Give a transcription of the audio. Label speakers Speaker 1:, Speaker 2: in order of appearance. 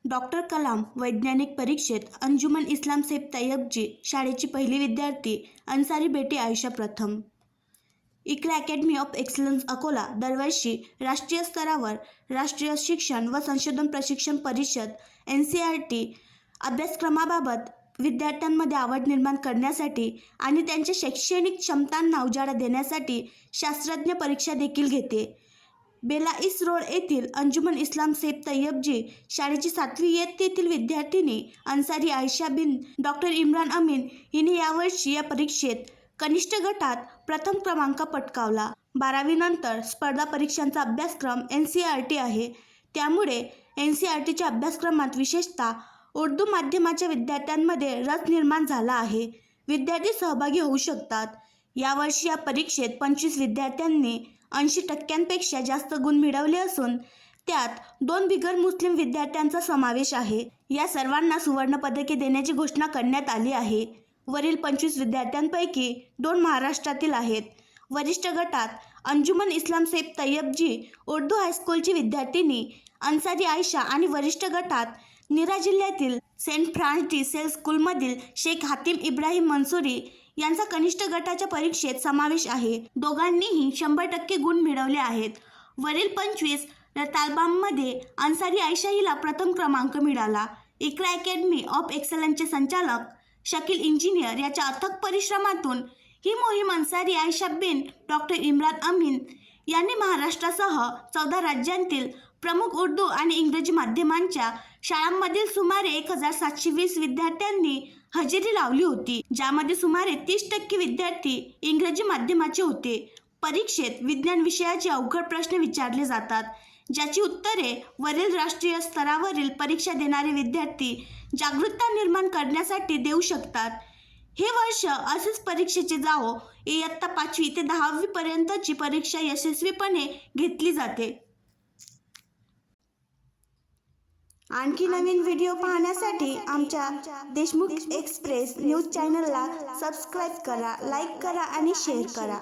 Speaker 1: Doctor Kalam वैज्ञानिक परीक्षेत अंजुमन इस्लाम सेप तय्यबजी शाळेची पहिली विद्यार्थी अन्सारी बेटी आयशा प्रथम। Iqra academy of excellence Akola दरवर्षी राष्ट्रीय स्तरावर राष्ट्रीय शिक्षण व संशोधन प्रशिक्षण परिषद NCERT अभ्यासक्रमाबाबत विद्यार्थ्यांमध्ये आवड निर्माण करण्यासाठी आणि त्यांच्या शैक्षणिक क्षमतांना उजाळा देण्यासाठी शास्त्रज्ञ परीक्षा देखील घेते। बेलाईस रोड येथील अंजुमन इस्लाम सेप तय्यबजी शाळेची 7वी इयत्तेतील विद्यार्थिनी अन्सारी आयशा बिन डॉक्टर इम्रान अमीन हिने यावर्षी या परीक्षेत कनिष्ठ गटात प्रथम क्रमांक पटकावला। 12वी नंतर स्पर्धा परीक्षांचा अभ्यासक्रम NCERT आहे, त्यामुळे NCERTच्या अभ्यासक्रमात विशेषतः उर्दू माध्यमाच्या विद्यार्थ्यांमध्ये रस निर्माण झाला आहे। विद्यार्थी सहभागी होऊ शकतात। यावर्षी या परीक्षेत 25 विद्यार्थ्यांनी 80% जास्त गुण मिळवले असून त्यात 2 बिगर मुस्लिम विद्यार्थ्यांचा समावेश आहे। या सर्वांना सुवर्ण पदके देण्याची घोषणा करण्यात आली आहे। वरील 25 विद्यार्थ्यांपैकी 2 महाराष्ट्रातील आहेत। वरिष्ठ गटात अंजुमन इस्लाम सेप तय्यबजी उर्दू हायस्कूलची विद्यार्थिनी अन्सारी आयशा आणि वरिष्ठ गटात नीरा जिल्ह्यातील सेंट फ्रान्सिस स्कूलमधील शेख हातिम इब्राहिम मंसूरी यांचा कनिष्ठ गटाच्या परीक्षेत समावेश आहे। दोघांनीही 100% गुण मिळवले आहेत। वरील 25 तालबांमध्ये अन्सारी आयशा हिला प्रथम क्रमांक मिळाला। इक्रा अकॅडमी ऑफ एक्सलन्सचे संचालक शकील इंजिनियर याच्या अथक परिश्रमातून ही मोहीम अन्सारी आयशा बिन डॉक्टर इम्रान अमीन यांनी महाराष्ट्रासह 14 राज्यांतील प्रमुख उर्दू आणि इंग्रजी माध्यमांच्या शाळांमधील सुमारे 1720 विद्यार्थ्यांनी हजेरी लावली होती, ज्यामध्ये सुमारे 30% विद्यार्थी इंग्रजी माध्यमाचे होते। परीक्षेत विज्ञान विषयाचे अवघड प्रश्न विचारले जातात, ज्याची उत्तरे वरील राष्ट्रीय स्तरावरील परीक्षा देणारे विद्यार्थी जागरूकता निर्माण करण्यासाठी देऊ शकतात। हे वर्ष असेच परीक्षेचे जावो। इयत्ता 5वी ते 10वी पर्यंतची परीक्षा यशस्वीपणे घेतली जाते। आणखी नवीन व्हिडिओ पाहण्यासाठी आमच्या देशमुख एक्सप्रेस न्यूज चॅनलला सबस्क्राईब करा, लाईक करा आणि शेअर करा।